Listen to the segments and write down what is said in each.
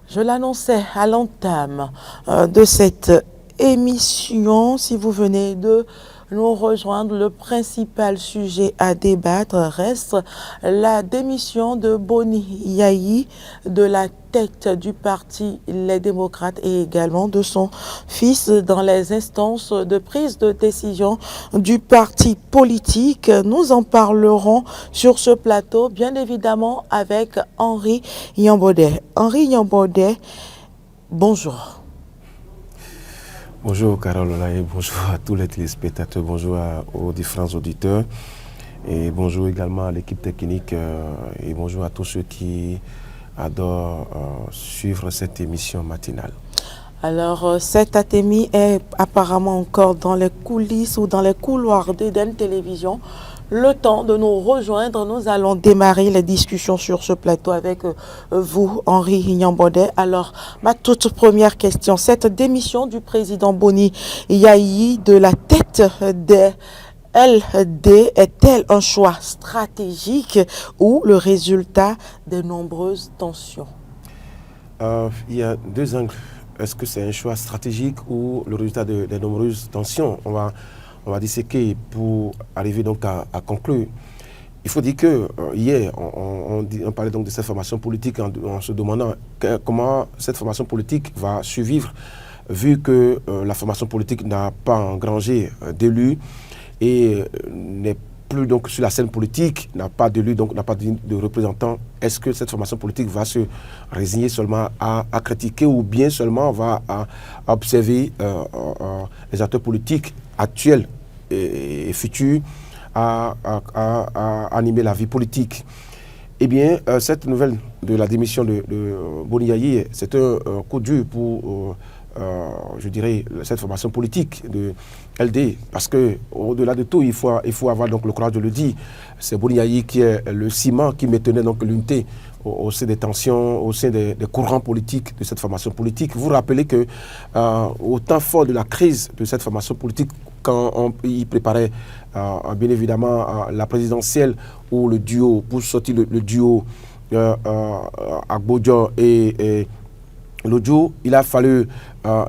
Je l'annonçais à l'entame de cette émission. Si vous venez de nous rejoindre, le principal sujet à débattre reste la démission de Boni Yayi de la tête du parti Les Démocrates et également de son fils dans les instances de prise de décision du parti politique. Nous en parlerons sur ce plateau, bien évidemment, avec Henri Yambaudet. Henri Yambaudet, bonjour. Bonjour Carole et bonjour à tous les téléspectateurs, bonjour aux différents auditeurs et bonjour également à l'équipe technique et bonjour à tous ceux qui adorent suivre cette émission matinale. Alors, cette atémie est apparemment encore dans les coulisses ou dans les couloirs d'Eden Télévision. Le temps de nous rejoindre, nous allons démarrer les discussions sur ce plateau avec vous, Henri Yambaudet. Alors, ma toute première question, cette démission du président Boni Yayi de la tête des LD est-elle un choix stratégique ou le résultat de nombreuses tensions? Il y a deux angles. Est-ce que c'est un choix stratégique ou le résultat de nombreuses tensions? On va disséquer pour arriver donc à conclure. Il faut dire que hier, on parlait donc de cette formation politique en se demandant comment cette formation politique va survivre, vu que la formation politique n'a pas engrangé d'élus et n'est plus donc sur la scène politique, n'a pas d'élus, donc n'a pas de représentants. Est-ce que cette formation politique va se résigner seulement à critiquer ou bien seulement va à observer les acteurs politiques actuels et futurs à animer la vie politique? Eh bien, cette nouvelle de la démission de Boni Yayi, c'est un coup dur pour, je dirais, cette formation politique de LD, parce que au-delà de tout, il faut avoir donc le courage de le dire. C'est Boni Yayi qui est le ciment qui maintenait donc l'unité au sein des tensions, au sein des courants politiques de cette formation politique. Vous vous rappelez que au temps fort de la crise de cette formation politique, quand il préparait bien évidemment la présidentielle ou le duo, pour sortir le duo Agbodjo et l'audio, il a fallu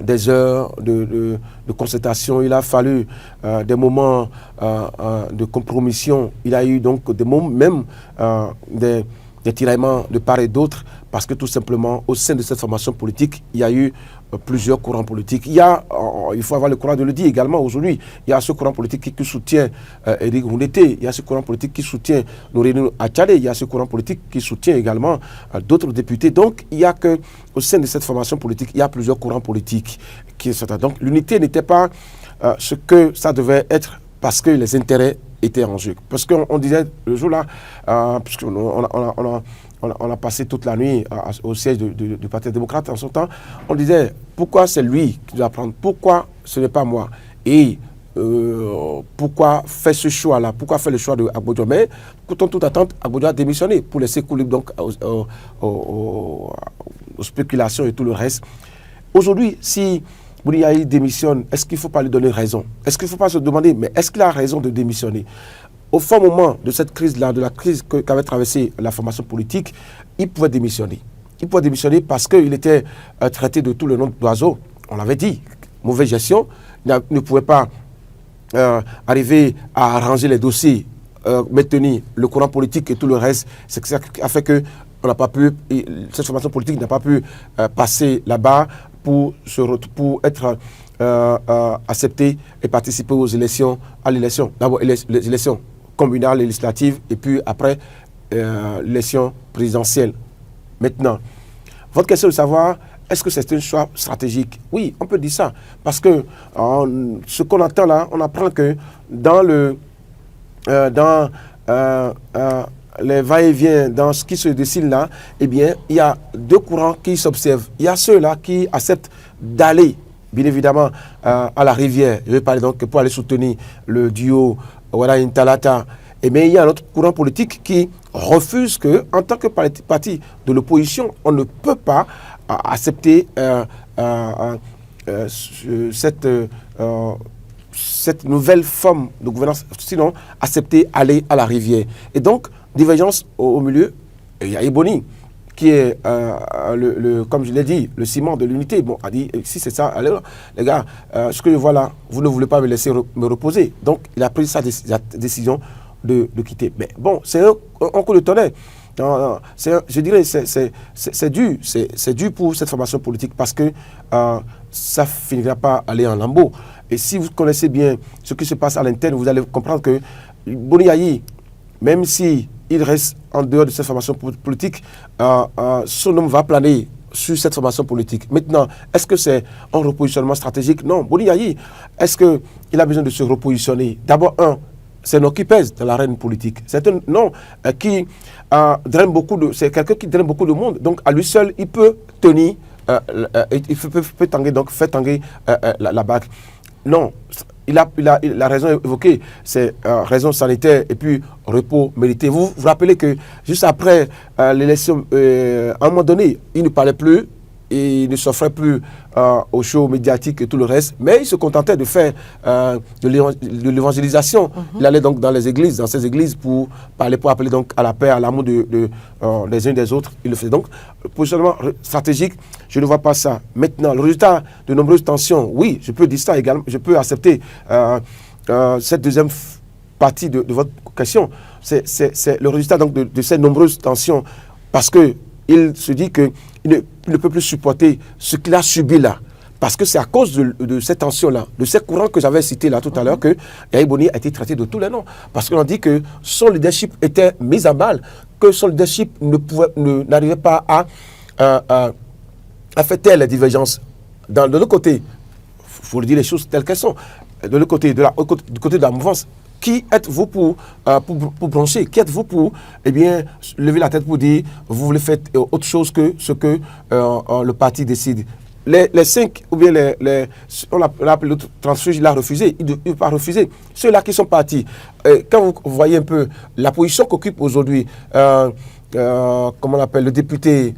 des heures de concertation, il a fallu des moments de compromission, il y a eu donc des moments, même des tiraillements de part et d'autre, parce que tout simplement, au sein de cette formation politique, il y a eu plusieurs courants politiques. Il faut avoir le courage de le dire également aujourd'hui, il y a ce courant politique qui soutient Éric Rouneté, il y a ce courant politique qui soutient Nourine Achale, il y a ce courant politique qui soutient également d'autres députés. Donc, il y a que, au sein de cette formation politique, il y a plusieurs courants politiques qui sont. Donc, l'unité n'était pas ce que ça devait être parce que les intérêts étaient en jeu. Parce qu'on disait le jour-là, on a passé toute la nuit au siège du Parti démocrate en son temps, on disait pourquoi c'est lui qui doit prendre, pourquoi ce n'est pas moi, et pourquoi faire ce choix-là, pourquoi faire le choix de Agbodjo. Mais contre toute attente, Agbodjo a démissionné pour laisser couler donc aux spéculations et tout le reste. Aujourd'hui, si Boni Yayi démissionne, est-ce qu'il ne faut pas lui donner raison? Est-ce qu'il ne faut pas se demander, mais est-ce qu'il a raison de démissionner? Au fort moment de cette crise-là, de la crise qu'avait traversée la formation politique, il pouvait démissionner. Il pouvait démissionner parce qu'il était traité de tout le nom d'oiseau. On l'avait dit, mauvaise gestion, il ne pouvait pas arriver à arranger les dossiers, maintenir le courant politique et tout le reste. C'est ça qui a fait que cette formation politique n'a pas pu passer là-bas pour être accepté et participer aux élections, D'abord, les élections communales, législatives, et puis après, l'élection présidentielle. Maintenant, votre question de savoir, est-ce que c'est un choix stratégique? Oui, on peut dire ça. Parce que ce qu'on entend là, on apprend que dans les va-et-vient, dans ce qui se dessine là, eh bien, il y a deux courants qui s'observent. Il y a ceux-là qui acceptent d'aller, bien évidemment, à la rivière. Je vais parler donc pour aller soutenir le duo Wada Intalata. Et bien, il y a un autre courant politique qui refuse que, en tant que parti de l'opposition, on ne peut pas accepter cette nouvelle forme de gouvernance, sinon accepter aller à la rivière. Et donc, divergence au milieu, il y a Eboni qui est, comme je l'ai dit, le ciment de l'unité. Bon, a dit, si c'est ça, allez, les gars, ce que je vois là, vous ne voulez pas me laisser me reposer. Donc, il a pris sa décision de quitter. Mais bon, c'est un coup de tonnerre. Je dirais c'est dû pour cette formation politique parce que ça ne finira pas aller en lambeaux. Et si vous connaissez bien ce qui se passe à l'interne, vous allez comprendre que Boni Yayi, même s'il reste en dehors de cette formation politique, son nom va planer sur cette formation politique. Maintenant, est-ce que c'est un repositionnement stratégique? Non. Boni Yayi, est-ce qu'il a besoin de se repositionner? D'abord, c'est un nom qui pèse dans l'arène politique. C'est un nom qui draine c'est quelqu'un qui draine beaucoup de monde. Donc, à lui seul, il peut tenir, il peut tanguer, donc faire tanguer la bague. Non, il a raison évoquée, c'est raison sanitaire et puis repos mérité. Vous vous rappelez que juste après l'élection, à un moment donné, il ne parlait plus, et il ne s'offrait plus aux shows médiatiques et tout le reste, mais il se contentait de faire de l'évangélisation. Il allait donc dans les églises, dans ces églises pour parler, pour appeler donc à la paix, à l'amour des uns des autres. Il le fait donc. Le positionnement stratégique, je ne vois pas ça. Maintenant, le résultat de nombreuses tensions, oui, je peux dire ça également, je peux accepter cette deuxième partie de votre question. C'est le résultat donc de ces nombreuses tensions parce qu'il se dit qu'il ne peut plus supporter ce qu'il a subi là. Parce que c'est à cause de cette tension-là, de ces courants que j'avais cités là tout à l'heure, que Yayi Boni a été traité de tous les noms. Parce qu'on dit que son leadership était mis à mal, que son leadership n'arrivait pas à faire taire les divergences. De l'autre côté, il faut dire les choses telles qu'elles sont, de l'autre côté, du côté de la mouvance, qui êtes-vous pour brancher? Qui êtes-vous pour lever la tête pour dire vous voulez faire autre chose que ce que le parti décide? Les 5, ou bien on l'a appelé l'autre transfuge, il a refusé, il ne peut pas refuser. Ceux-là qui sont partis, quand vous voyez un peu la position qu'occupe aujourd'hui, comment on l'appelle, le député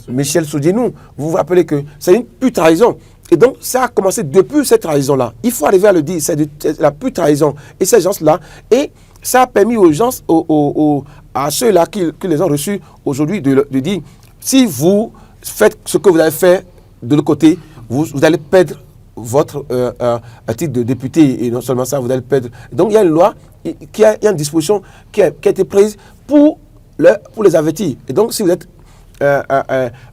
Michel Soudinou, vous vous rappelez que c'est une pure trahison. Et donc, ça a commencé depuis cette trahison-là. Il faut arriver à le dire, c'est la pure trahison. Et ces gens-là, et ça a permis aux gens, à ceux-là qui les ont reçus aujourd'hui, de dire, si vous faites ce que vous avez fait de l'autre côté, vous allez perdre votre titre de député. Et non seulement ça, vous allez perdre. Donc, il y a une loi, il y a une disposition qui a été prise pour les avertir. Et donc, si vous êtes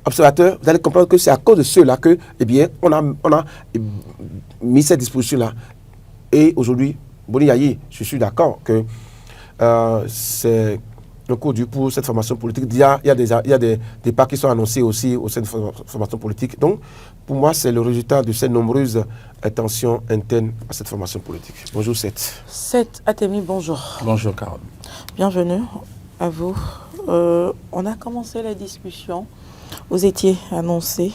observateur, vous allez comprendre que c'est à cause de ceux-là que, on a mis cette disposition-là. Et aujourd'hui, Boni Yayi, je suis d'accord que c'est le cours du pour cette formation politique. Il y a des pas qui sont annoncés aussi au sein de cette formation politique. Donc, pour moi, c'est le résultat de ces nombreuses tensions internes à cette formation politique. Bonjour, Seth. Seth Atemi, bonjour. Bonjour, Carole. Bienvenue à vous. On a commencé la discussion. Vous étiez annoncé.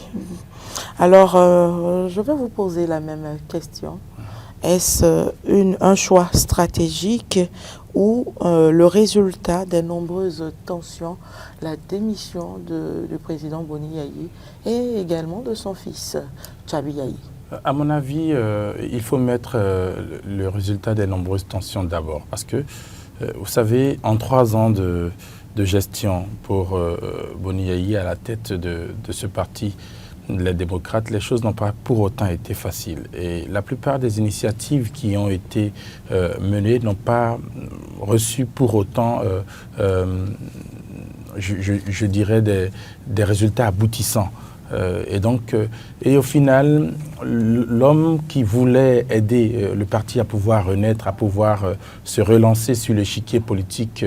Alors, je vais vous poser la même question. Est-ce un choix stratégique ou le résultat des nombreuses tensions, la démission du président Boni Yayi et également de son fils, Tchabi Yayi? À mon avis, il faut mettre le résultat des nombreuses tensions d'abord. Parce que, vous savez, en 3 ans de gestion pour Boni Yayi à la tête de ce parti, les démocrates, les choses n'ont pas pour autant été faciles. Et la plupart des initiatives qui ont été menées n'ont pas reçu pour autant, je dirais, des résultats aboutissants. Et au final, l'homme qui voulait aider le parti à pouvoir renaître, à pouvoir se relancer sur l'échiquier politique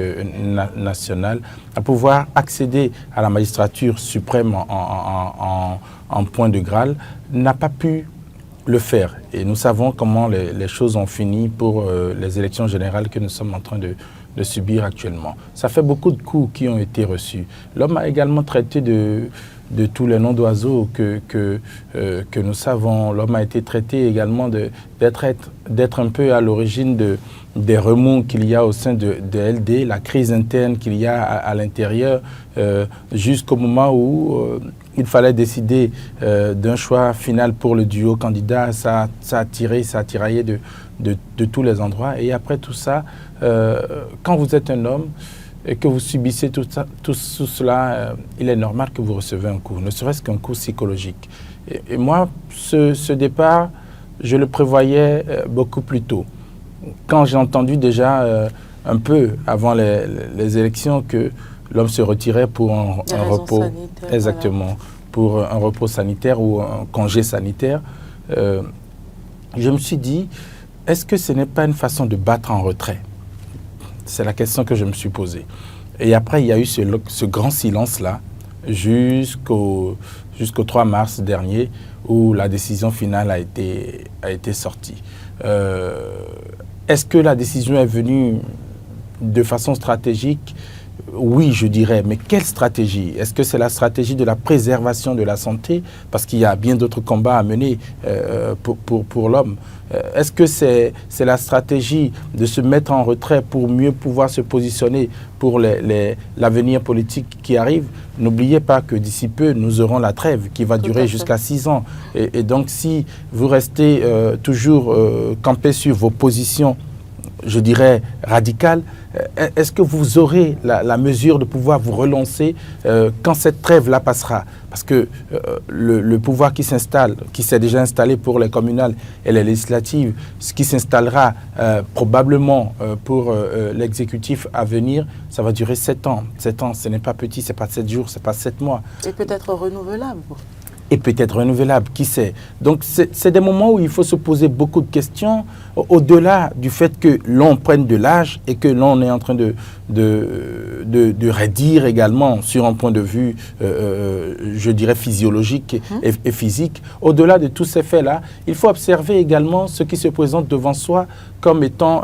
national, à pouvoir accéder à la magistrature suprême en point de Graal, n'a pas pu le faire. Et nous savons comment les choses ont fini pour les élections générales que nous sommes en train de subir actuellement. Ça fait beaucoup de coups qui ont été reçus. L'homme a également traité de tous les noms d'oiseaux que nous savons. L'homme a été traité également d'être un peu à l'origine des remous qu'il y a au sein de LD, la crise interne qu'il y a à l'intérieur, jusqu'au moment où il fallait décider d'un choix final pour le duo candidat. Ça a tiraillé de tous les endroits. Et après tout ça, quand vous êtes un homme, et que vous subissez tout cela, il est normal que vous recevez un coup, ne serait-ce qu'un coup psychologique. Et moi, ce départ, je le prévoyais beaucoup plus tôt. Quand j'ai entendu déjà un peu avant les élections que l'homme se retirait pour un repos, exactement, voilà, pour un repos sanitaire ou un congé sanitaire, je me suis dit, est-ce que ce n'est pas une façon de battre en retrait? C'est la question que je me suis posée. Et après, il y a eu ce grand silence-là jusqu'au 3 mars dernier où la décision finale a été sortie. Est-ce que la décision est venue de façon stratégique? Oui, je dirais, mais quelle stratégie? Est-ce que c'est la stratégie de la préservation de la santé? Parce qu'il y a bien d'autres combats à mener pour l'homme. Est-ce que c'est la stratégie de se mettre en retrait pour mieux pouvoir se positionner pour l'avenir politique qui arrive? N'oubliez pas que d'ici peu, nous aurons la trêve qui va durer jusqu'à 6 ans. Et donc, si vous restez toujours campé sur vos positions, je dirais, radicales, est-ce que vous aurez la mesure de pouvoir vous relancer quand cette trêve-là passera? Parce que le pouvoir qui s'installe, qui s'est déjà installé pour les communales et les législatives, ce qui s'installera probablement pour l'exécutif à venir, ça va durer 7 ans. 7 ans, ce n'est pas petit, ce n'est pas 7 jours, ce n'est pas 7 mois. Et peut-être renouvelable. Et peut-être renouvelable, qui sait. Donc, c'est des moments où il faut se poser beaucoup de questions, au-delà du fait que l'on prenne de l'âge et que l'on est en train de redire également sur un point de vue, je dirais, physiologique et physique. Au-delà de tous ces faits-là, il faut observer également ce qui se présente devant soi comme étant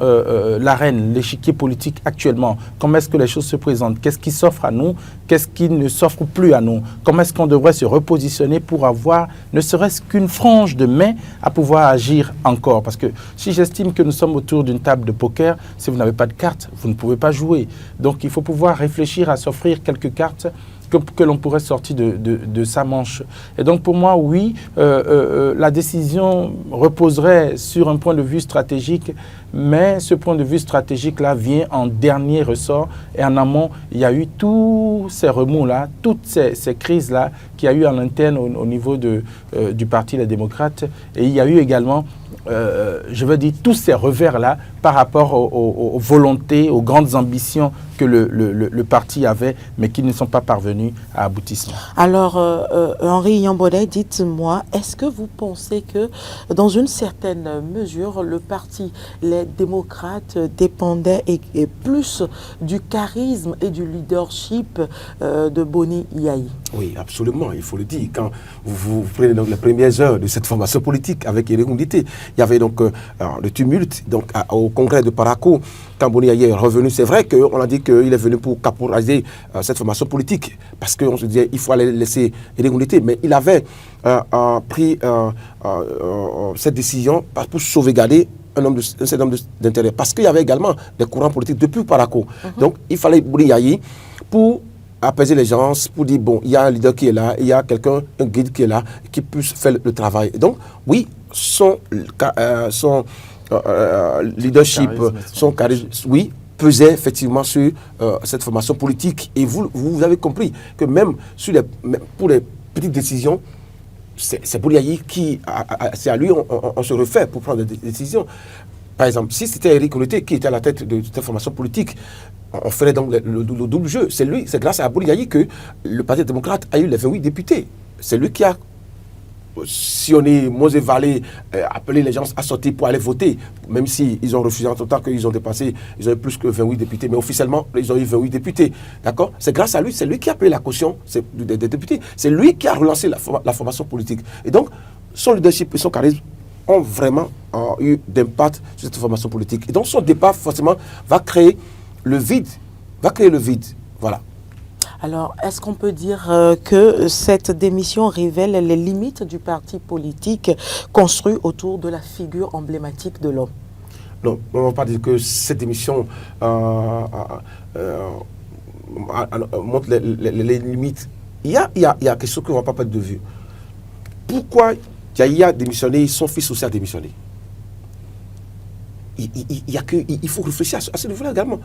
l'arène, l'échiquier politique actuellement. Comment est-ce que les choses se présentent? Qu'est-ce qui s'offre à nous? Qu'est-ce qui ne s'offre plus à nous? Comment est-ce qu'on devrait se repositionner pour avoir ne serait-ce qu'une frange de main à pouvoir agir encore? Parce que si j'estime que nous sommes autour d'une table de poker, si vous n'avez pas de cartes, vous ne pouvez pas jouer. Donc il faut pouvoir réfléchir à s'offrir quelques cartes que l'on pourrait sortir de sa manche. Et donc pour moi, oui, la décision reposerait sur un point de vue stratégique, mais ce point de vue stratégique-là vient en dernier ressort. Et en amont, il y a eu tous ces remous-là, toutes ces crises-là qu'il y a eu en interne au niveau du Parti Les Démocrates. Et il y a eu également, je veux dire, tous ces revers-là par rapport aux volontés, aux grandes ambitions que le parti avait, mais qui ne sont pas parvenus à aboutissement. Alors, Henri Yambodé, dites-moi, est-ce que vous pensez que, dans une certaine mesure, le parti Les Démocrates dépendait et plus du charisme et du leadership de Boni Yayi? Oui, absolument, il faut le dire. Quand vous prenez donc les premières heures de cette formation politique avec Éric Ndité, il y avait donc le tumulte donc, au congrès de Parakou. Quand Boni Yayi est revenu, c'est vrai qu'on a dit qu'il est venu pour caporaliser cette formation politique, parce qu'on se disait qu'il faut aller laisser Éric Ndité, mais il avait pris cette décision pour sauvegarder un certain nombre d'intérêts, parce qu'il y avait également des courants politiques depuis Parakou. Donc il fallait Boni Yayi pour apaiser les gens, pour dire, bon, il y a un leader qui est là, il y a quelqu'un, un guide qui est là, qui puisse faire le travail. Et donc, oui, son leadership, son charisme, oui, pesait effectivement sur cette formation politique. Et vous avez compris que même pour les petites décisions, c'est Boni Yayi qui, c'est à lui, on se refait pour prendre des décisions. Par exemple, si c'était Éric Ndité qui était à la tête de cette formation politique, on ferait donc le double jeu. C'est grâce à Boni Yayi que le Parti démocrate a eu les 28 députés. C'est lui qui a sillonné Mosée Vallée, appelé les gens à sortir pour aller voter, même s'ils ont refusé en tout temps qu'ils ont dépassé, ils ont eu plus que 28 députés, mais officiellement, ils ont eu 28 députés. D'accord? C'est grâce à lui, c'est lui qui a payé la caution des députés. C'est lui qui a relancé la formation politique. Et donc, son leadership et son charisme ont vraiment eu d'impact sur cette formation politique. Et donc, son départ, forcément, va créer le vide. Voilà. Alors, est-ce qu'on peut dire que cette démission révèle les limites du parti politique construit autour de la figure emblématique de l'homme? Non, on ne va pas dire que cette démission montre les limites. Il y a quelque chose qu'on ne va pas perdre de vue. Pourquoi Yayi a démissionné, son fils aussi a démissionné? il faut réfléchir à ce niveau-là également.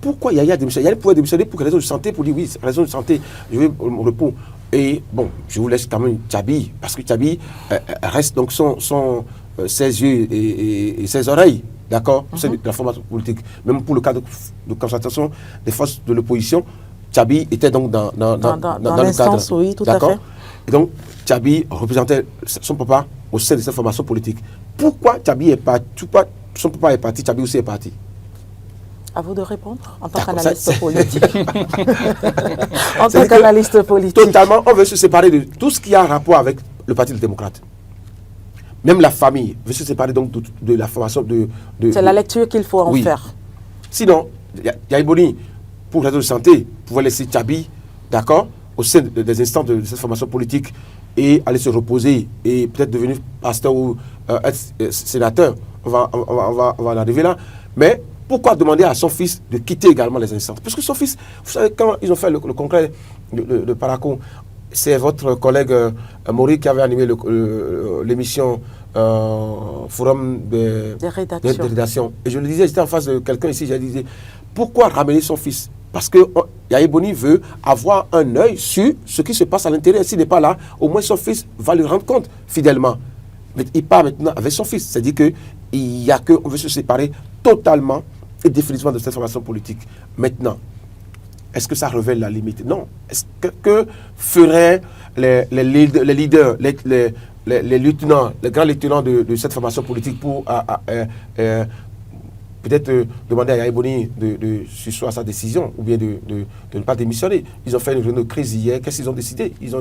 Pourquoi Yaya démissionne? Yaya pouvait démissionner pour quelle raison de santé, pour dire oui, raison de santé, je vais au repos. Et bon, je vous laisse quand même Tchabi, parce que Tchabi reste donc ses yeux et ses oreilles, d'accord, c'est de la formation politique. Même pour le cas de concertation des forces de l'opposition, Tchabi était donc dans le cadre. Oui, tout à fait. Et donc, Tchabi représentait son papa au sein de cette formation politique. Pourquoi Tchabi est parti? Pourquoi son papa est parti, Tchabi aussi est parti? À vous de répondre en tant qu'analyste politique. En tant qu'analyste politique. Totalement, on veut se séparer de tout ce qui a un rapport avec le Parti démocrate. Même la famille veut se séparer donc de la formation de c'est la lecture qu'il faut en faire. Sinon, Yaya Boni, pour raison de santé, pouvait laisser Tchabi, d'accord, au sein des instances de cette formation politique et aller se reposer et peut-être devenir pasteur ou être sénateur. On va en arriver là. Mais pourquoi demander à son fils de quitter également les instances? Parce que son fils, vous savez, quand ils ont fait le congrès de Parakou, c'est votre collègue Maury qui avait animé l'émission Forum des rédactions. Et je le disais, j'étais en face de quelqu'un ici, je disais, pourquoi ramener son fils? Parce que Yaya Boni veut avoir un œil sur ce qui se passe à l'intérieur. S'il n'est pas là, au moins son fils va lui rendre compte fidèlement. Mais il part maintenant avec son fils. C'est-à-dire qu'on veut se séparer totalement et définitivement de cette formation politique. Maintenant, est-ce que ça révèle la limite? Non. Est-ce que feraient les leaders, les lieutenants, les grands lieutenants de cette formation politique pour peut-être demander à Yaya Boni de suivre sa décision ou bien de ne pas démissionner? Ils ont fait une réunion de crise hier. Qu'est-ce qu'ils ont décidé? Ils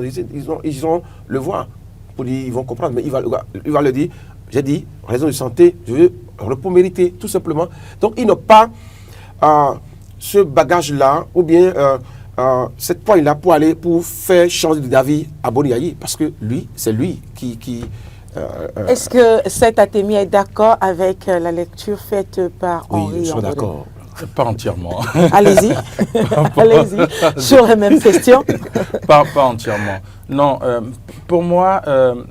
ont le voir. Pour dire, ils vont comprendre, mais il va le dire. J'ai dit, raison de santé, je veux un repos mérité, tout simplement. Donc, ils n'ont pas ce bagage-là, ou bien cette poigne-là pour faire changer d'avis à Boni Yayi, parce que c'est lui qui est-ce que cet Atemi est d'accord avec la lecture faite par Henri? Oui, je suis d'accord. Pas entièrement. Allez-y. Allez-y. Sur les mêmes questions. Pas entièrement. Non, pour moi,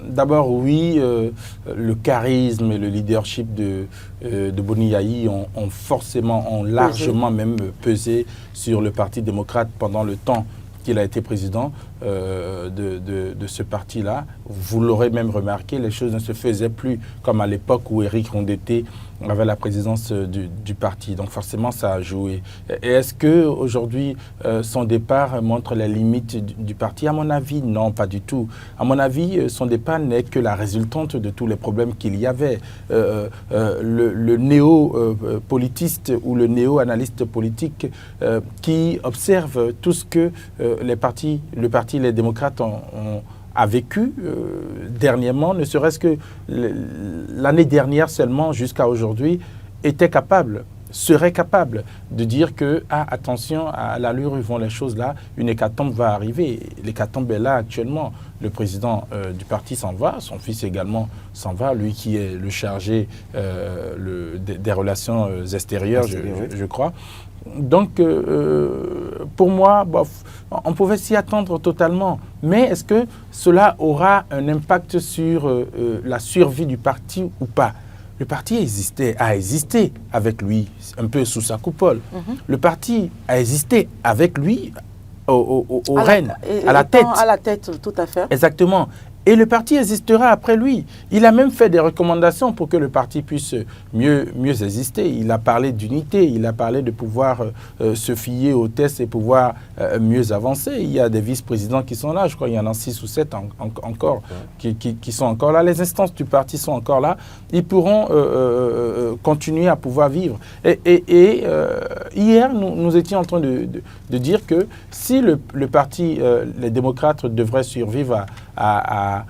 d'abord, oui, le charisme et le leadership de Boni Yayi ont largement même pesé sur le Parti démocrate pendant le temps qu'il a été président de ce parti-là. Vous l'aurez même remarqué, les choses ne se faisaient plus comme à l'époque où Éric Rondeté avait la présidence du parti. Donc forcément, ça a joué. Et est-ce qu'aujourd'hui, son départ montre les limites du parti? À mon avis, non, pas du tout. À mon avis, son départ n'est que la résultante de tous les problèmes qu'il y avait. Le néo-politiste ou le néo-analyste politique qui observe tout ce que le parti, les démocrates a vécu dernièrement, ne serait-ce que l'année dernière seulement jusqu'à aujourd'hui, serait capable de dire que, attention, à l'allure où vont les choses là, une hécatombe va arriver. L'hécatombe est là actuellement. Le président du parti s'en va, son fils également s'en va, lui qui est le chargé des relations extérieures, je crois. Donc, pour moi, on pouvait s'y attendre totalement. Mais est-ce que cela aura un impact sur la survie du parti ou pas? Le parti a existé avec lui, un peu sous sa coupole. Le parti a existé avec lui au règne, à la tête. À la tête, tout à fait. Exactement. Et le parti existera après lui. Il a même fait des recommandations pour que le parti puisse mieux exister. Il a parlé d'unité, il a parlé de pouvoir se fier aux tests et pouvoir mieux avancer. Il y a des vice-présidents qui sont là, je crois qu'il y en a 6 ou 7 encore qui sont encore là. Les instances du parti sont encore là. Ils pourront continuer à pouvoir vivre. Et hier, nous étions en train de dire que si le parti, les démocrates devraient survivre à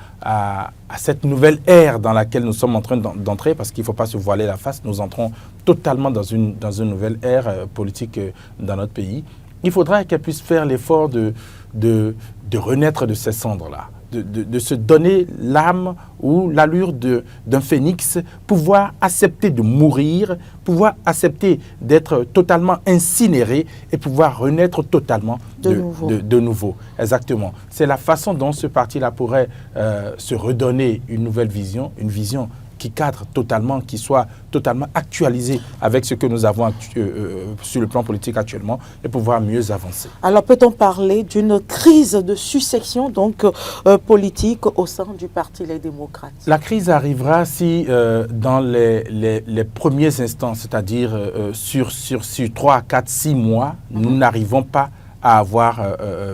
cette nouvelle ère dans laquelle nous sommes en train d'entrer, parce qu'il ne faut pas se voiler la face, nous entrons totalement dans une nouvelle ère politique dans notre pays. Il faudra qu'elle puisse faire l'effort de renaître de ces cendres-là, de se donner l'âme ou l'allure d'un phénix, pouvoir accepter de mourir, pouvoir accepter d'être totalement incinéré et pouvoir renaître totalement de nouveau. Exactement. C'est la façon dont ce parti-là pourrait se redonner une nouvelle vision, une vision qui cadre totalement, qui soit totalement actualisé avec ce que nous avons sur le plan politique actuellement et pouvoir mieux avancer. Alors peut-on parler d'une crise de succession donc politique au sein du Parti Les Démocrates? La crise arrivera si dans les premiers instants, c'est-à-dire sur 3, 4, 6 mois, nous n'arrivons pas à avoir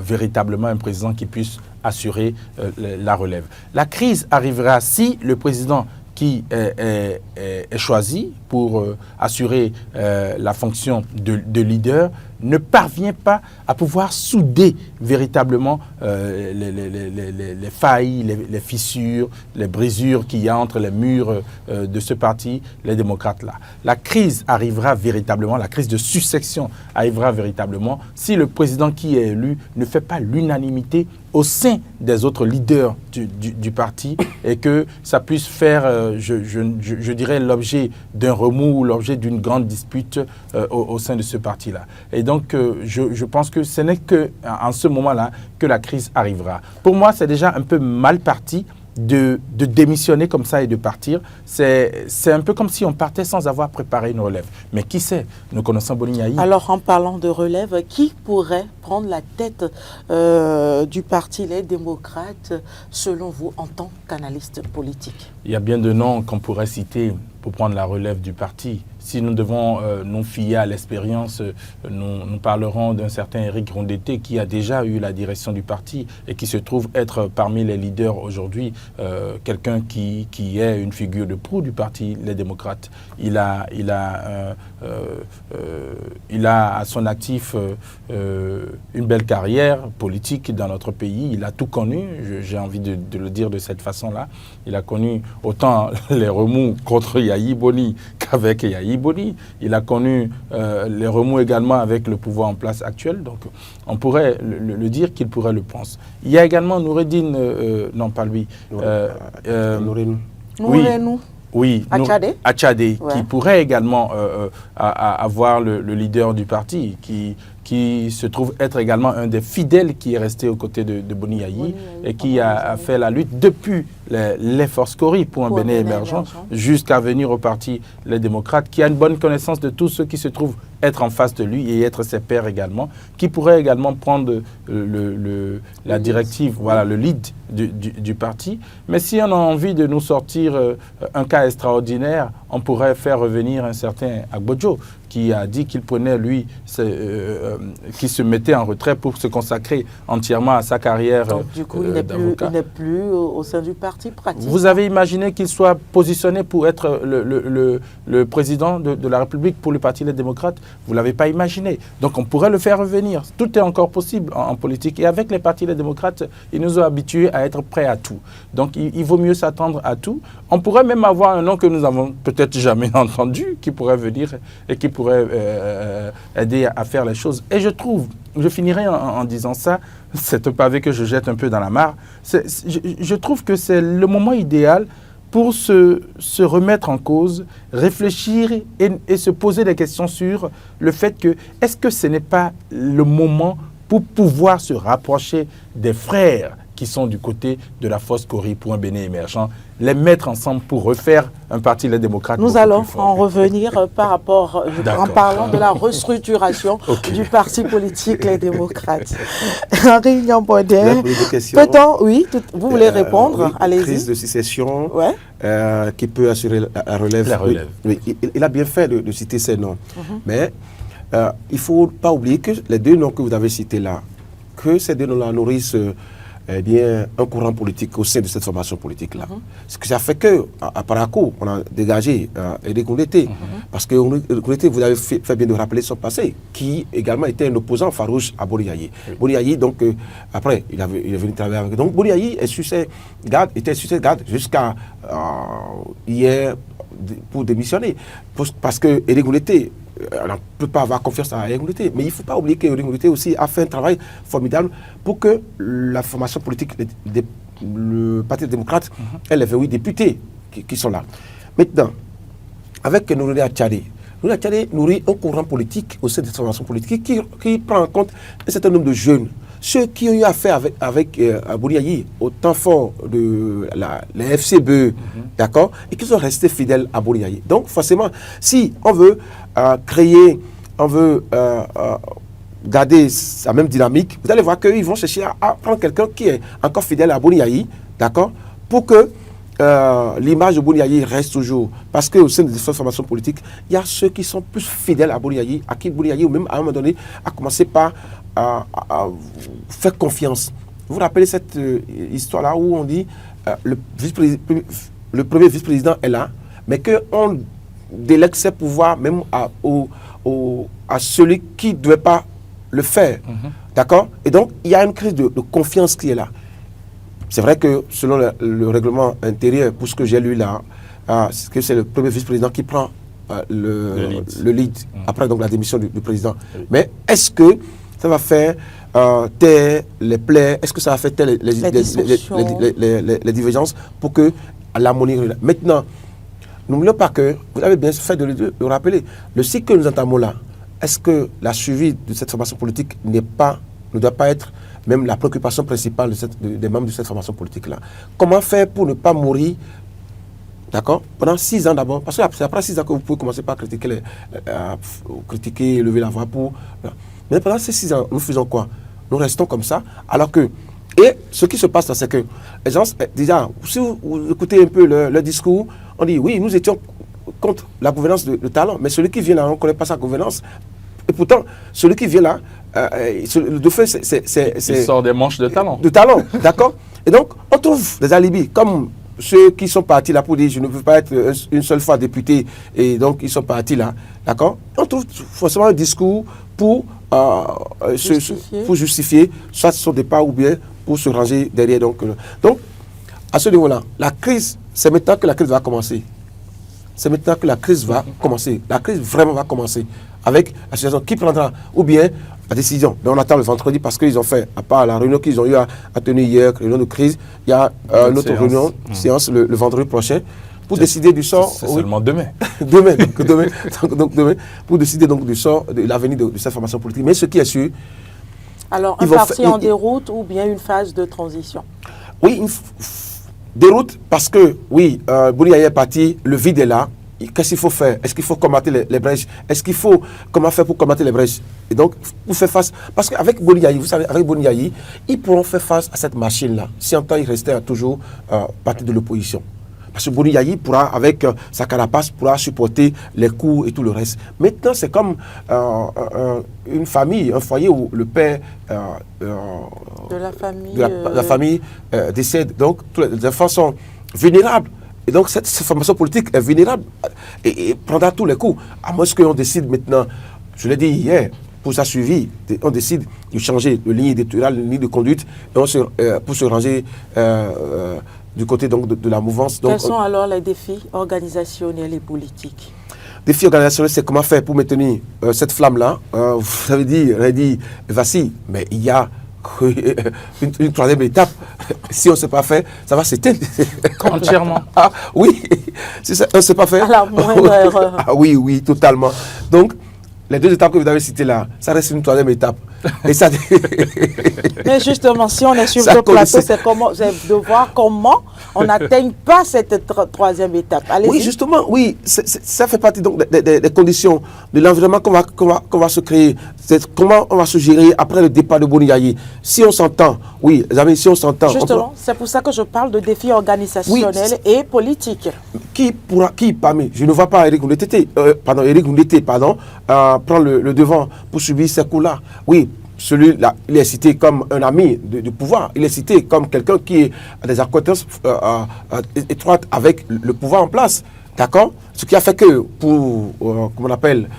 véritablement un président qui puisse assurer la relève. La crise arrivera si le président qui est choisi pour assurer la fonction de leader ne parvient pas à pouvoir souder véritablement les failles, les fissures, les brisures qu'il y a entre les murs de ce parti, les démocrates-là. La crise arrivera véritablement, la crise de succession arrivera véritablement si le président qui est élu ne fait pas l'unanimité au sein des autres leaders du parti et que ça puisse faire, je dirais, l'objet d'un remous ou l'objet d'une grande dispute au sein de ce parti-là. Et donc, je pense que ce n'est qu'en ce moment-là que la crise arrivera. Pour moi, c'est déjà un peu mal parti de démissionner comme ça et de partir. C'est un peu comme si on partait sans avoir préparé une relève. Mais qui sait? Nous connaissons Boni Yayi. Alors, en parlant de relève, qui pourrait prendre la tête du Parti Les Démocrates, selon vous, en tant qu'analyste politique? Il y a bien de noms qu'on pourrait citer pour prendre la relève du parti. Si nous devons nous fier à l'expérience, nous parlerons d'un certain Éric Rondeté qui a déjà eu la direction du parti et qui se trouve être parmi les leaders aujourd'hui, quelqu'un qui est une figure de proue du parti Les Démocrates. Il a à son actif une belle carrière politique dans notre pays. Il a tout connu, j'ai envie de le dire de cette façon-là. Il a connu autant les remous contre Yayi Boni qu'avec Yayi Boni. Il a connu les remous également avec le pouvoir en place actuel. Donc, on pourrait le dire qu'il pourrait le penser. Il y a également Noureddine, non pas lui. Noureddine. Oui, Atchadé, ouais, qui pourrait également avoir le leader du parti, qui se trouve être également un des fidèles qui est resté aux côtés de Boni Yayi et qui a fait la lutte depuis les forces Cori pour un Bénin émergent jusqu'à venir au parti Les Démocrates, qui a une bonne connaissance de tous ceux qui se trouvent être en face de lui et être ses pairs également, qui pourrait également prendre la directive, voilà, le lead du parti. Mais si on a envie de nous sortir un cas extraordinaire, on pourrait faire revenir un certain Agbodjo, qui a dit qu'il prenait, lui, qui se mettait en retrait pour se consacrer entièrement à sa carrière d'avocat. Du coup, il n'est plus au sein du parti pratique. Vous avez imaginé qu'il soit positionné pour être le président de la République pour le Parti Les Démocrates? Vous ne l'avez pas imaginé. Donc, on pourrait le faire revenir. Tout est encore possible en politique. Et avec les partis Les Démocrates, ils nous ont habitués à être prêts à tout. Donc, il vaut mieux s'attendre à tout. On pourrait même avoir un nom que nous avons peut-être jamais entendu, qui pourrait venir et qui pourrait aider à faire les choses. Et je finirai en disant ça, c'est un pavé que je jette un peu dans la mare. Je trouve que c'est le moment idéal pour se remettre en cause, réfléchir et se poser des questions sur le fait que est-ce que ce n'est pas le moment pour pouvoir se rapprocher des frères qui sont du côté de la force Cori pour un Bénin émergent, les mettre ensemble pour refaire un parti Les Démocrates. Nous allons en revenir par rapport, en parlant de la restructuration du parti politique Les Démocrates. Henri Nyambodé, peut-on, oui, vous voulez répondre? Oui, allez-y. Crise de succession qui peut assurer la relève. La relève. Oui, il a bien fait de citer ces noms. Mais il ne faut pas oublier que les deux noms que vous avez cités là, que ces deux noms-là nourrissent un courant politique au sein de cette formation politique-là. Ce que ça fait que, à Parakou, on a dégagé Éric Rondeté. Parce que Rondeté, vous avez fait bien de rappeler son passé, qui également était un opposant farouche à Boni Yayi. Boni Yayi, donc, après, il est venu travailler avec. Donc, Boni Yayi était sur ses gardes jusqu'à hier pour démissionner. Parce que Éric Rondeté, on ne peut pas avoir confiance à Éric Rondeté, mais il ne faut pas oublier qu'Éric Rondeté aussi a fait un travail formidable pour que la formation politique, le Parti démocrate, ait les 28 députés qui sont là. Maintenant, avec Noureddine Atchadé nourrit un courant politique au sein de cette formation politique qui prend en compte un certain nombre de jeunes ceux qui ont eu affaire avec Bouni-Yayi au temps fort de la FCBE, d'accord, et qui sont restés fidèles à Bouni-Yayi. Donc, forcément, si on veut créer, on veut garder sa même dynamique, vous allez voir qu'ils vont chercher à prendre quelqu'un qui est encore fidèle à Bouni-Yayi, d'accord, pour que l'image de Bouni-Yayi reste toujours. Parce qu'au sein des différentes formations politiques, il y a ceux qui sont plus fidèles à Bouni-Yayi, à qui Bouni-Yayi, ou même à un moment donné, a commencé par faire confiance. Vous vous rappelez cette histoire-là où on dit le premier vice-président est là, mais qu'on délègue ses pouvoirs même à celui qui ne devait pas le faire. D'accord? Et donc, il y a une crise de confiance qui est là. C'est vrai que selon le règlement intérieur, pour ce que j'ai lu là, c'est le premier vice-président qui prend le lead après donc, la démission du président. Oui. Mais est-ce que ça va faire taire les plaies? Est-ce que ça va faire taire les divergences pour que l'harmonie... Maintenant, n'oublions pas que, vous avez bien fait de le rappeler, le cycle que nous entamons là, est-ce que la suivi de cette formation politique ne doit pas être même la préoccupation principale des membres de cette formation politique-là? Comment faire pour ne pas mourir, d'accord, pendant 6 ans d'abord? Parce que c'est après 6 ans que vous pouvez commencer par critiquer, lever la voix pour... Mais pendant ces 6 ans, nous faisons quoi? Nous restons comme ça, alors que... Et ce qui se passe là, c'est que les gens, déjà, si vous écoutez un peu le discours, on dit, oui, nous étions contre la gouvernance de talent, mais celui qui vient là, on ne connaît pas sa gouvernance. Et pourtant, celui qui vient là, de fait, il sort des manches de talent. De talent, d'accord? Et donc, on trouve des alibis, comme ceux qui sont partis là pour dire, je ne veux pas être une seule fois député, et donc ils sont partis là, d'accord? On trouve forcément un discours pour justifier soit son départ ou bien pour se ranger derrière. Donc, à ce niveau-là, la crise, c'est maintenant que la crise va commencer. C'est maintenant que la crise va commencer. La crise vraiment va commencer avec la situation qui prendra, ou bien la décision. Donc on attend le vendredi parce qu'ils ont fait, à part la réunion qu'ils ont eu à tenir hier, réunion de crise, il y a une autre réunion, séance le vendredi prochain, pour décider du sort. C'est seulement demain. demain, pour décider donc du sort, de l'avenir de cette formation politique. Mais ce qui est sûr... Alors, un parti en déroute ou bien une phase de transition? Oui, déroute parce que, oui, Bouni-Yayi est parti, le vide est là. Qu'est-ce qu'il faut faire? Est-ce qu'il faut combattre les brèches? Est-ce qu'il faut... Comment faire pour combattre les brèches? Et donc, pour faire face... Parce qu'avec Bouni-Yayi, vous savez, avec Bouni-Yayi, ils pourront faire face à cette machine-là, si en temps il restait toujours parti de l'opposition. Parce que Bouni-Yayi pourra, avec sa carapace, pourra supporter les coups et tout le reste. Maintenant, c'est comme une famille, un foyer où le père de la famille décède. Donc, tous les enfants sont vulnérables. Et donc, cette formation politique est vulnérable et prendra tous les coups. À moins qu'on décide maintenant, je l'ai dit hier, pour sa suivi, on décide de changer de ligne éditoriale, de ligne de conduite, et pour se ranger du côté donc, de la mouvance. Donc, quels sont alors les défis organisationnels et politiques? Défis organisationnels, c'est comment faire pour maintenir cette flamme-là. Vous avez dit, vacille, mais il y a une troisième étape. Si on ne s'est pas fait, ça va s'éteindre. Entièrement. Ah, oui, si on ne s'est pas fait. À la moindre erreur. Ah, oui, totalement. Donc, les 2 étapes que vous avez citées là, ça reste une troisième étape. Et ça... Mais justement, si on est sur le plateau, c'est de voir comment on n'atteigne pas cette troisième étape. Oui, justement, oui, ça fait partie donc des conditions de l'environnement qu'on va se créer. C'est comment on va se gérer après le départ de Bouni-Yayi. Si on s'entend, oui, les amis, si on s'entend... Justement, c'est pour ça que je parle de défis organisationnels et politiques. Qui parmi, je ne vois pas Éric Ngoundété, prendre le devant pour subir ces coups-là. Oui, celui-là, il est cité comme un ami du pouvoir. Il est cité comme quelqu'un qui a des acquaintances étroites avec le pouvoir en place. D'accord? Ce qui a fait que pour, comment on appelle,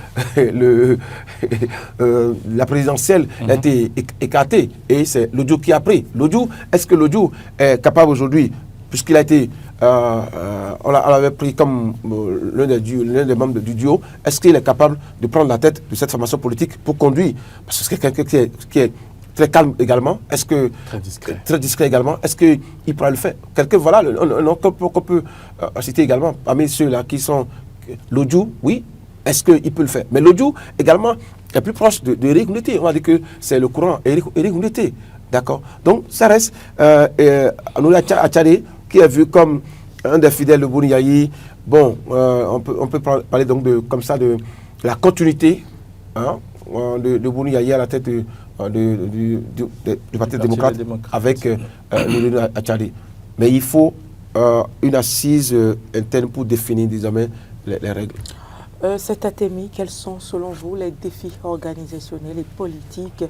la présidentielle a été écartée. Et c'est l'audio qui a pris. L'audio, est-ce que l'audio est capable aujourd'hui, puisqu'il a été... on l'avait pris comme l'un des membres du duo. Est-ce qu'il est capable de prendre la tête de cette formation politique pour conduire? Parce que c'est quelqu'un qui est très calme également. Est-ce que très discret également. Est-ce qu'il pourra le faire? Quelqu'un, voilà, un nom qu'on peut citer également parmi ceux-là qui sont l'audio, oui. Est-ce qu'il peut le faire? Mais l'audio également est plus proche d'Éric Ngoundété. On va dire que c'est le courant Éric Ngoundété. D'accord. Donc, ça reste Anouli Achadé, qui est vu comme un des fidèles de Bouni Yayi. Bon, on peut parler donc comme ça de la continuité, hein, de Bouni Yayi à la tête du Parti démocrate avec Anouli Achadé. Mais il faut une assise interne pour définir désormais les règles. Cet ATEMI, quels sont selon vous les défis organisationnels et politiques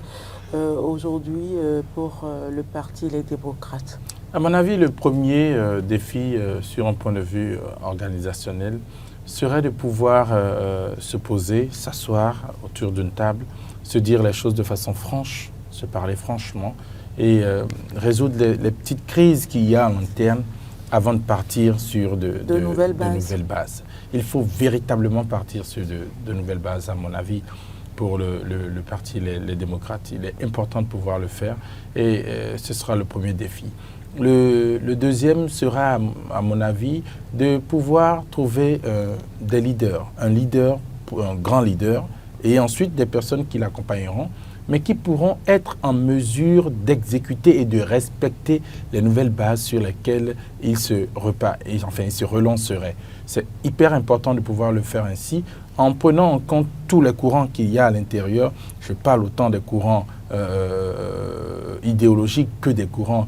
aujourd'hui pour le Parti Les Démocrates? À mon avis, le premier défi sur un point de vue organisationnel serait de pouvoir se poser, s'asseoir autour d'une table, se dire les choses de façon franche, se parler franchement et résoudre les petites crises qu'il y a en interne avant de partir sur de nouvelles bases. Il faut véritablement partir sur de nouvelles bases, à mon avis, pour le parti les démocrates. Il est important de pouvoir le faire et ce sera le premier défi. Le deuxième sera, à mon avis, de pouvoir trouver des leaders, un grand leader, et ensuite des personnes qui l'accompagneront, mais qui pourront être en mesure d'exécuter et de respecter les nouvelles bases sur lesquelles il se relancerait. C'est hyper important de pouvoir le faire ainsi, en prenant en compte tous les courants qu'il y a à l'intérieur. Je parle autant des courants idéologiques que des courants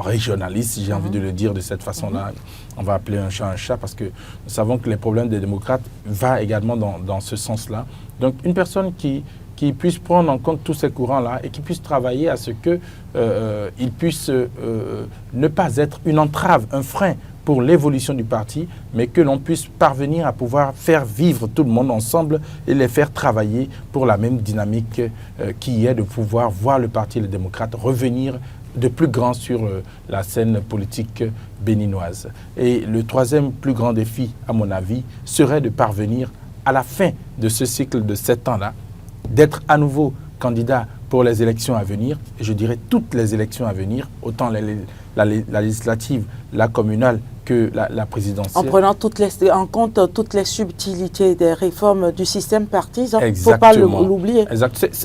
régionalistes, si j'ai envie de le dire de cette façon-là. On va appeler un chat parce que nous savons que les problèmes des démocrates vont également dans ce sens-là. Donc une personne qui puisse prendre en compte tous ces courants-là et qui puisse travailler à ce qu'ils puissent ne pas être une entrave, un frein pour l'évolution du parti, mais que l'on puisse parvenir à pouvoir faire vivre tout le monde ensemble et les faire travailler pour la même dynamique qui est de pouvoir voir le Parti Les Démocrates revenir de plus grand sur la scène politique béninoise. Et le troisième plus grand défi, à mon avis, serait de parvenir à la fin de ce cycle de 7 ans-là, d'être à nouveau candidat pour les élections à venir, et je dirais toutes les élections à venir, autant la législative, la communale que la présidentielle. En prenant en compte toutes les subtilités des réformes du système partisan, il ne faut pas l'oublier.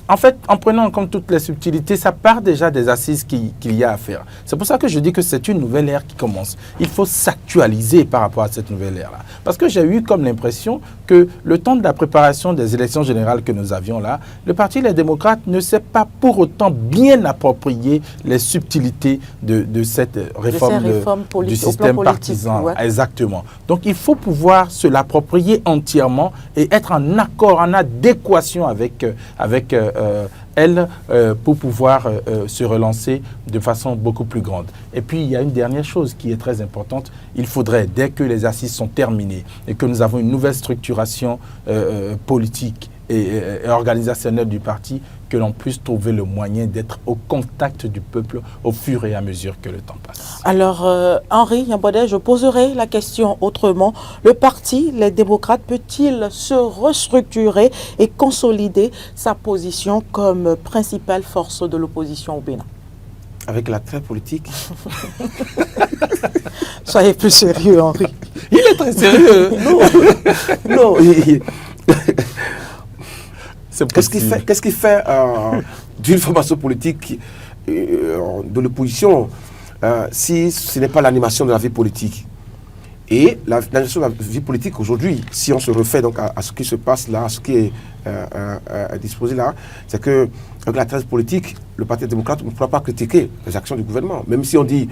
En fait, en prenant en compte toutes les subtilités, ça part déjà des assises qu'il y a à faire. C'est pour ça que je dis que c'est une nouvelle ère qui commence. Il faut s'actualiser par rapport à cette nouvelle ère-là. Parce que j'ai eu comme l'impression que le temps de la préparation des élections générales que nous avions là, le Parti Les Démocrates ne s'est pas pour autant bien approprié les subtilités de cette réforme du système partisan. Ouais. Exactement. Donc il faut pouvoir se l'approprier entièrement et être en accord, en adéquation avec elle pour pouvoir se relancer de façon beaucoup plus grande. Et puis il y a une dernière chose qui est très importante. Il faudrait, dès que les assises sont terminées et que nous avons une nouvelle structuration politique et organisationnelle du parti, que l'on puisse trouver le moyen d'être au contact du peuple au fur et à mesure que le temps passe. Alors, Henri Yambodé, je poserai la question autrement. Le parti, les démocrates, peut-il se restructurer et consolider sa position comme principale force de l'opposition au Bénin? Avec l'attrait politique. Soyez plus sérieux, Henri. Il est très sérieux. Non. Qu'est-ce qui fait d'une formation politique de l'opposition si ce n'est pas l'animation de la vie politique? Et l'animation de la vie politique aujourd'hui, si on se refait donc à ce qui se passe là, à ce qui est disposé là, c'est que avec la thèse politique, le Parti démocrate ne pourra pas critiquer les actions du gouvernement. Même si on dit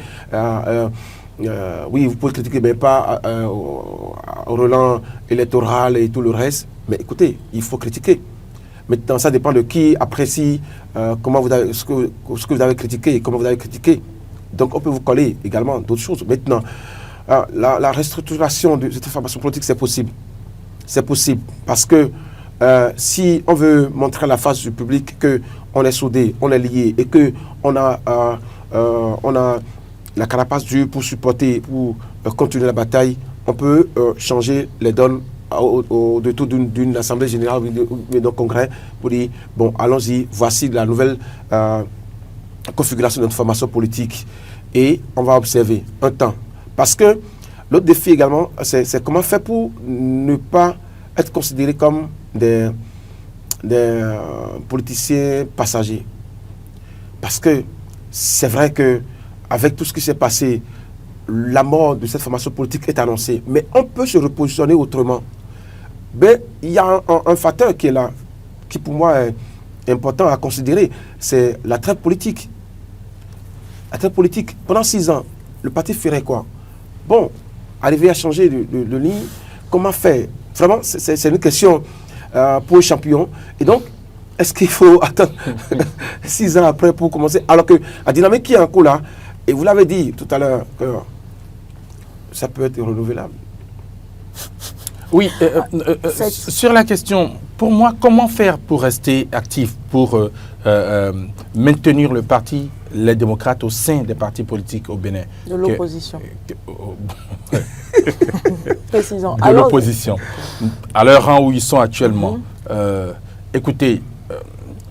oui, vous pouvez critiquer, mais pas au relent électoral et tout le reste. Mais écoutez, il faut critiquer. Maintenant, ça dépend de qui apprécie ce que vous avez critiqué et comment vous avez critiqué. Donc, on peut vous coller également d'autres choses. Maintenant, la restructuration de cette formation politique, c'est possible. C'est possible parce que si on veut montrer à la face du public qu'on est soudé, on est lié et qu'on a la carapace dure pour supporter, pour continuer la bataille, on peut changer les donnes au détour d'une assemblée générale ou d'un congrès pour dire, bon, allons-y, voici la nouvelle configuration de notre formation politique et on va observer un temps. Parce que l'autre défi également, c'est comment faire pour ne pas être considérés comme des politiciens passagers. Parce que c'est vrai que avec tout ce qui s'est passé, la mort de cette formation politique est annoncée. Mais on peut se repositionner autrement. Mais il y a un facteur qui est là, qui pour moi est important à considérer, c'est la trêve politique. La trêve politique, pendant 6 ans, le parti ferait quoi? Bon, arriver à changer de ligne, comment faire? Vraiment, c'est une question pour les champions. Et donc, est-ce qu'il faut attendre 6 ans après pour commencer? Alors que la dynamique qui est en cours là, et vous l'avez dit tout à l'heure, que ça peut être renouvelable. Oui, sur la question, pour moi, comment faire pour rester actif, pour maintenir le parti, les démocrates au sein des partis politiques au Bénin? De l'opposition. Précisons. De l'opposition. À leur rang où ils sont actuellement. Écoutez,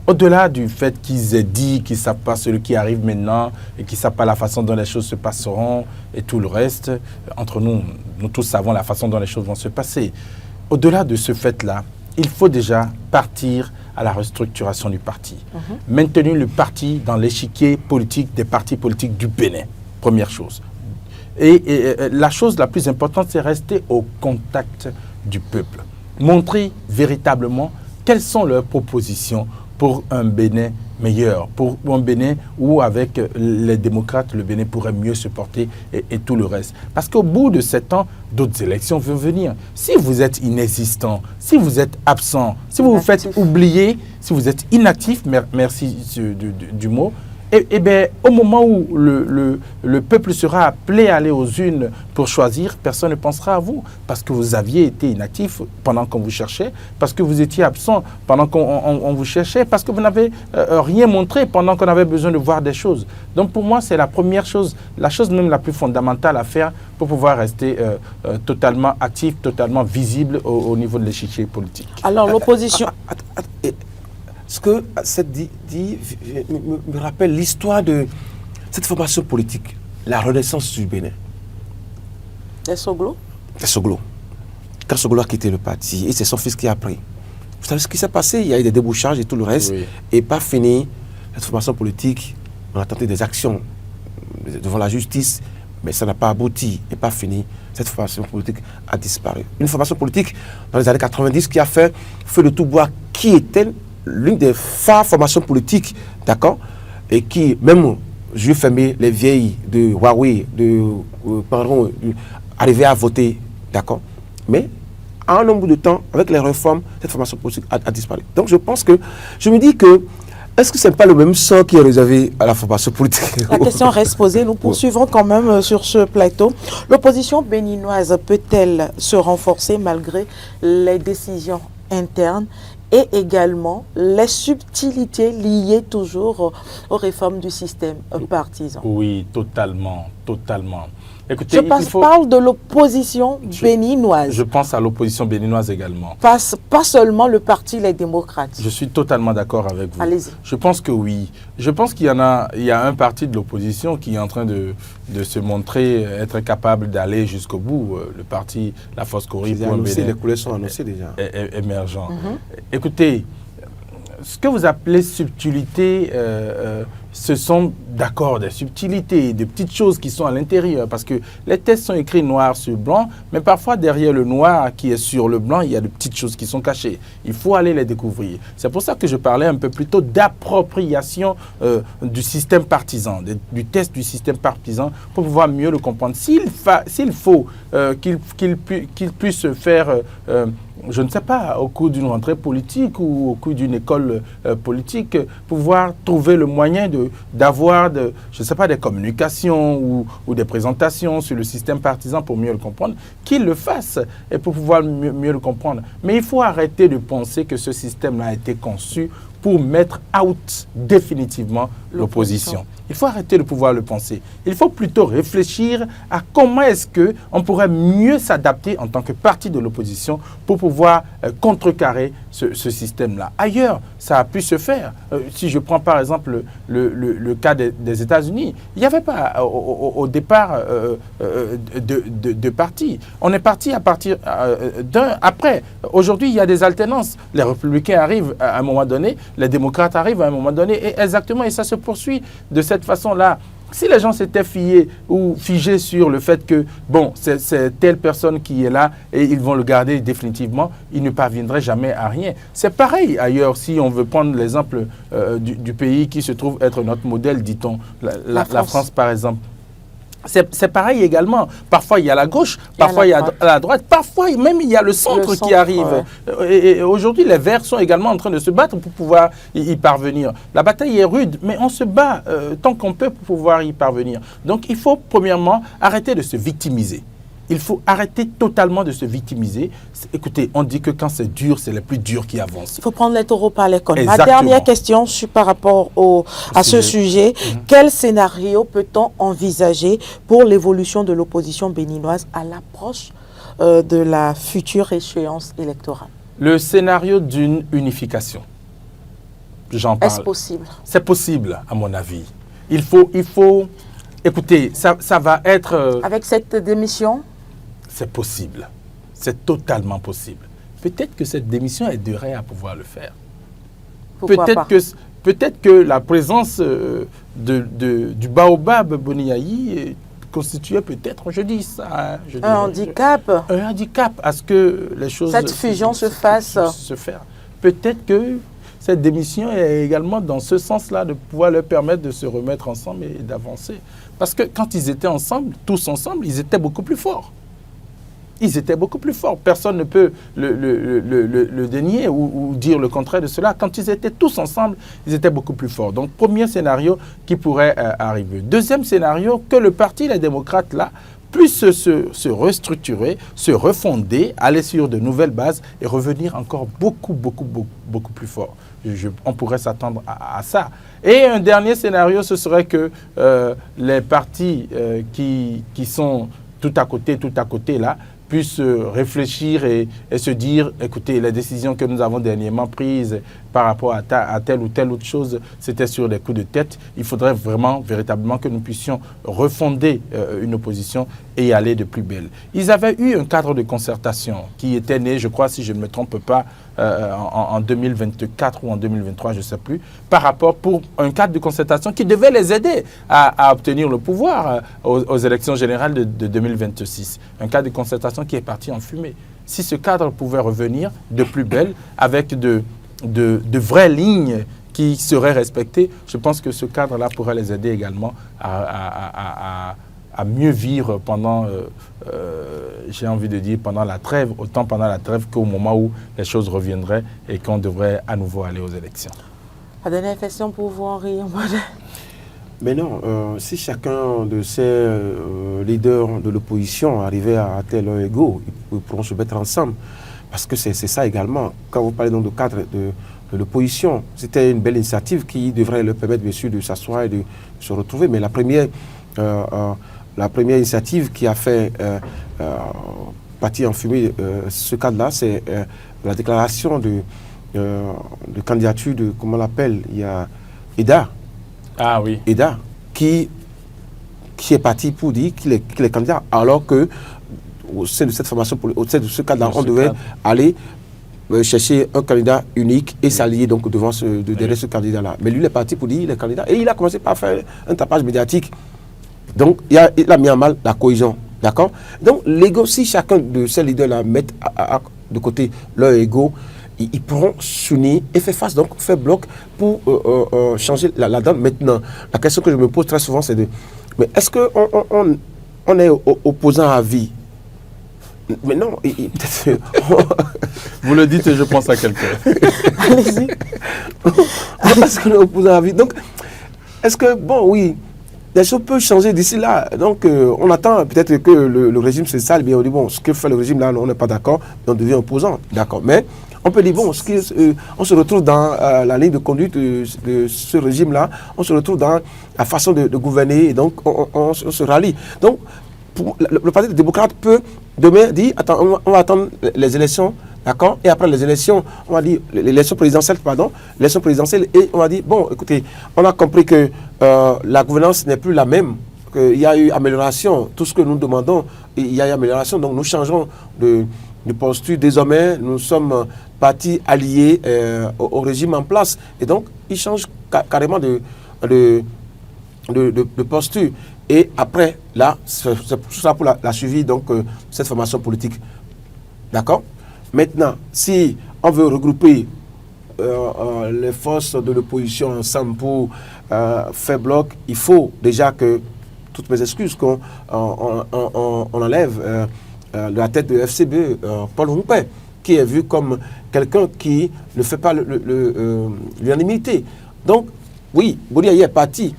au-delà du fait qu'ils aient dit qu'ils ne savent pas ce qui arrive maintenant et qu'ils ne savent pas la façon dont les choses se passeront et tout le reste, entre nous, nous tous savons la façon dont les choses vont se passer. Au-delà de ce fait-là, il faut déjà partir à la restructuration du parti. Maintenir le parti dans l'échiquier politique des partis politiques du Bénin, première chose. Et la chose la plus importante, c'est rester au contact du peuple. Montrer véritablement quelles sont leurs propositions pour un Bénin meilleur, pour un Bénin où avec les démocrates, le Bénin pourrait mieux se porter et tout le reste. Parce qu'au bout de 7 ans, d'autres élections vont venir. Si vous êtes inexistant, si vous êtes absent, si vous vous faites oublier, si vous êtes inactif, merci du mot, et bien, au moment où le peuple sera appelé à aller aux urnes pour choisir, personne ne pensera à vous. Parce que vous aviez été inactif pendant qu'on vous cherchait, parce que vous étiez absent pendant qu'on vous cherchait, parce que vous n'avez rien montré pendant qu'on avait besoin de voir des choses. Donc pour moi, c'est la première chose, la chose même la plus fondamentale à faire pour pouvoir rester totalement actif, totalement visible au niveau de l'échiquier politique. Alors l'opposition... Ce que cette dit me rappelle l'histoire de cette formation politique, la renaissance du Bénin. Des Soglo. Quand Soglo a quitté le parti, et c'est son fils qui a pris. Vous savez ce qui s'est passé? Il y a eu des débouchages et tout le reste. Oui. Et pas fini, cette formation politique, on a tenté des actions devant la justice, mais ça n'a pas abouti. Et pas fini, cette formation politique a disparu. Une formation politique dans les années 90 qui a fait feu de tout bois, qui était l'une des phares formations politiques, d'accord, et qui, même, je fermé les vieilles de Huawei, de Pandron, arrivaient à voter, d'accord, mais en un long bout de temps, avec les réformes, cette formation politique a disparu. Donc je pense que, je me dis que, est-ce que ce n'est pas le même sort qui est réservé à la formation politique? La question reste posée, nous poursuivons quand même sur ce plateau. L'opposition béninoise peut-elle se renforcer malgré les décisions internes et également les subtilités liées toujours aux réformes du système partisan? Oui, totalement. Écoutez, je parle de l'opposition béninoise. Je pense à l'opposition béninoise également. Pas seulement le parti Les Démocrates. Je suis totalement d'accord avec vous. Allez-y. Je pense que oui. Je pense qu'il y a un parti de l'opposition qui est en train de se montrer être capable d'aller jusqu'au bout. Le parti La Force Corée pour un Bénin. Les couleurs sont annoncées déjà. Émergent. Écoutez, ce que vous appelez subtilité, ce sont d'accord des subtilités, des petites choses qui sont à l'intérieur, parce que les textes sont écrits noir sur blanc, mais parfois derrière le noir qui est sur le blanc, il y a de petites choses qui sont cachées. Il faut aller les découvrir. C'est pour ça que je parlais un peu plus tôt d'appropriation du système partisan, du test du système partisan, pour pouvoir mieux le comprendre. S'il faut qu'il puisse faire... je ne sais pas, au cours d'une rentrée politique ou au cours d'une école politique, pouvoir trouver le moyen d'avoir, je ne sais pas, des communications ou des présentations sur le système partisan pour mieux le comprendre, qu'il le fasse et pour pouvoir mieux le comprendre. Mais il faut arrêter de penser que ce système-là a été conçu pour mettre out définitivement l'opposition. Il faut arrêter de pouvoir le penser. Il faut plutôt réfléchir à comment est-ce qu'on pourrait mieux s'adapter en tant que parti de l'opposition pour pouvoir pouvoir contrecarrer ce système-là. Ailleurs, ça a pu se faire. Si je prends par exemple le cas des États-Unis, il n'y avait pas au départ de parti. On est parti à partir d'un. Après, aujourd'hui, il y a des alternances. Les républicains arrivent à un moment donné, les démocrates arrivent à un moment donné, et exactement, et ça se poursuit de cette façon-là. Si les gens s'étaient fiés ou figés sur le fait que, bon, c'est telle personne qui est là et ils vont le garder définitivement, ils ne parviendraient jamais à rien. C'est pareil ailleurs, si on veut prendre l'exemple du pays qui se trouve être notre modèle, dit-on, la France par exemple. C'est pareil également. Parfois, il y a la gauche, parfois, il y a la droite, parfois, même, il y a le centre qui arrive. Ouais. Et aujourd'hui, les Verts sont également en train de se battre pour pouvoir y parvenir. La bataille est rude, mais on se bat tant qu'on peut pour pouvoir y parvenir. Donc, il faut, premièrement, arrêter de se victimiser. Il faut arrêter totalement de se victimiser. Écoutez, on dit que quand c'est dur, c'est les plus durs qui avancent. Il faut prendre les taureaux par les cornes. Ma dernière question par rapport à ce sujet. Quel scénario peut-on envisager pour l'évolution de l'opposition béninoise à l'approche de la future échéance électorale? Le scénario d'une unification. J'en parle. Est-ce possible? C'est possible, à mon avis. Il faut écoutez, ça va être... Avec cette démission? C'est possible. C'est totalement possible. Peut-être que cette démission aiderait à pouvoir le faire. Peut-être que la présence du baobab Boniaï constituait peut-être, je dis ça... un handicap. Un handicap à ce que les choses... Cette fusion se fasse. Se faire. Peut-être que cette démission est également dans ce sens-là, de pouvoir leur permettre de se remettre ensemble et d'avancer. Parce que quand ils étaient ensemble, tous ensemble, ils étaient beaucoup plus forts. Ils étaient beaucoup plus forts. Personne ne peut le dénier ou dire le contraire de cela. Quand ils étaient tous ensemble, ils étaient beaucoup plus forts. Donc, premier scénario qui pourrait arriver. Deuxième scénario, que le parti, les démocrates, là, puisse se restructurer, se refonder, aller sur de nouvelles bases et revenir encore beaucoup plus fort. On pourrait s'attendre à ça. Et un dernier scénario, ce serait que les partis qui sont tout à côté là, puissent réfléchir et se dire, écoutez, les décisions que nous avons dernièrement prises par rapport à telle ou telle autre chose, c'était sur des coups de tête. Il faudrait vraiment, véritablement, que nous puissions refonder une opposition et y aller de plus belle. Ils avaient eu un cadre de concertation qui était né, je crois, si je ne me trompe pas, en 2024 ou en 2023, je ne sais plus, par rapport pour un cadre de concertation qui devait les aider à obtenir le pouvoir aux élections générales de 2026. Un cadre de concertation qui est parti en fumée. Si ce cadre pouvait revenir de plus belle, avec de vraies lignes qui seraient respectées, je pense que ce cadre-là pourrait les aider également à mieux vivre pendant, j'ai envie de dire, pendant la trêve, autant pendant la trêve qu'au moment où les choses reviendraient et qu'on devrait à nouveau aller aux élections. La dernière question pour vous, Henri. Mais non, si chacun de ces leaders de l'opposition arrivait à tel égaux, ils pourront se mettre ensemble. Parce que c'est ça également. Quand vous parlez donc de cadre de l'opposition, c'était une belle initiative qui devrait leur permettre bien sûr de s'asseoir et de se retrouver. Mais la première initiative qui a fait partir en fumée ce cadre-là, c'est la déclaration de candidature de, comment on l'appelle, il y a EDA. Ah oui. EDA, qui est parti pour dire qu'il est candidat, alors que au sein de cette formation, au sein de ce cadre-là, on devait aller chercher un candidat unique et s'allier donc derrière ce candidat-là. Mais lui, il est parti pour dire qu'il est candidat. Et il a commencé par faire un tapage médiatique. Donc, il a mis en mal la cohésion. D'accord? Donc, l'ego, si chacun de ces leaders-là met de côté leur ego, ils pourront s'unir et faire face, donc faire bloc pour changer la donne. Maintenant, la question que je me pose très souvent, c'est mais est-ce qu'on est opposant à vie? Mais non, vous le dites et je pense à quelqu'un. Allez-y. Est-ce qu'on est opposant à vie? Donc, est-ce que, bon, oui, les choses peuvent changer d'ici là. Donc, on attend peut-être que le régime se salve. Bien, on dit, bon, ce que fait le régime là, on n'est pas d'accord, on devient opposant. D'accord. Mais on peut dire, bon, on se retrouve dans la ligne de conduite de ce régime-là, on se retrouve dans la façon de gouverner, et donc on se rallie. Donc, le Parti démocrate peut demain dire, attends, on va attendre les élections, d'accord? Et après les élections, on va dire, l'élection présidentielle, et on va dire, bon, écoutez, on a compris que la gouvernance n'est plus la même, qu'il y a eu amélioration, tout ce que nous demandons, il y a eu amélioration, donc nous changeons de posture. Désormais, nous sommes partis alliés au régime en place, et donc, ils changent carrément de posture. Et après, là, c'est ça pour la suivi, donc, cette formation politique. D'accord? Maintenant, si on veut regrouper les forces de l'opposition ensemble pour faire bloc, il faut déjà que, toutes mes excuses, qu'on enlève la tête de FCB, Paul Rumpé, qui est vu comme quelqu'un qui ne fait pas l'unanimité. Donc, oui, Bouriaï est parti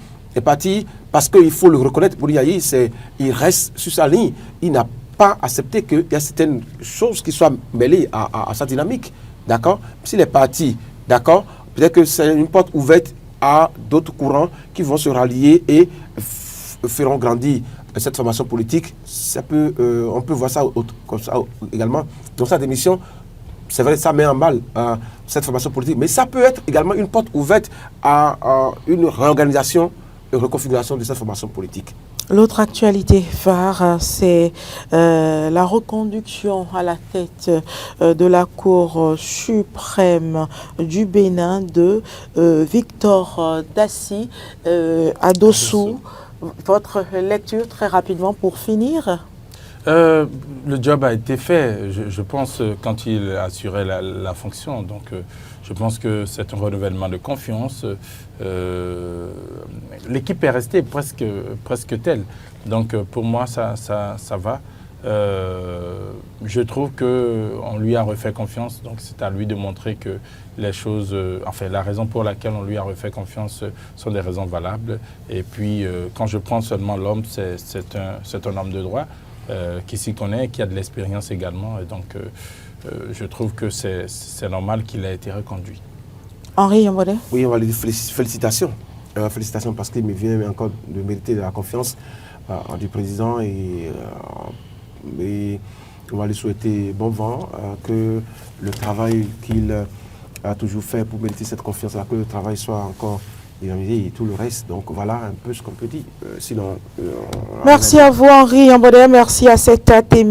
parce qu'il faut le reconnaître. Bouriaï, il reste sur sa ligne. Il n'a pas accepté qu'il y a certaines choses qui soient mêlées à sa dynamique. D'accord? S'il est parti, d'accord, peut-être que c'est une porte ouverte à d'autres courants qui vont se rallier et feront grandir cette formation politique. Ça peut, on peut voir ça comme ça également. Donc cette émission, c'est vrai, ça met en mal cette formation politique, mais ça peut être également une porte ouverte à une réorganisation et reconfiguration de cette formation politique. L'autre actualité phare, c'est la reconduction à la tête de la Cour suprême du Bénin de Victor Dassi à Dossou. Votre lecture très rapidement pour finir. Le job a été fait, je pense, quand il assurait la fonction. Donc, je pense que c'est un renouvellement de confiance. L'équipe est restée presque telle. Donc, pour moi, ça va. Je trouve qu'on lui a refait confiance. Donc, c'est à lui de montrer que les choses... enfin, la raison pour laquelle on lui a refait confiance sont des raisons valables. Et puis, quand je prends seulement l'homme, c'est un homme de droit. Qui s'y connaît, qui a de l'expérience également. Et donc, je trouve que c'est normal qu'il ait été reconduit. Henri Yambodé? Oui, on va lui dire félicitations. Félicitations parce qu'il me vient encore de mériter de la confiance du président et on va lui souhaiter bon vent, que le travail qu'il a toujours fait pour mériter cette confiance-là, que le travail soit encore et tout le reste. Donc voilà un peu ce qu'on peut dire. Sinon, merci à vous Henri Yambodé, merci à cette ATMI.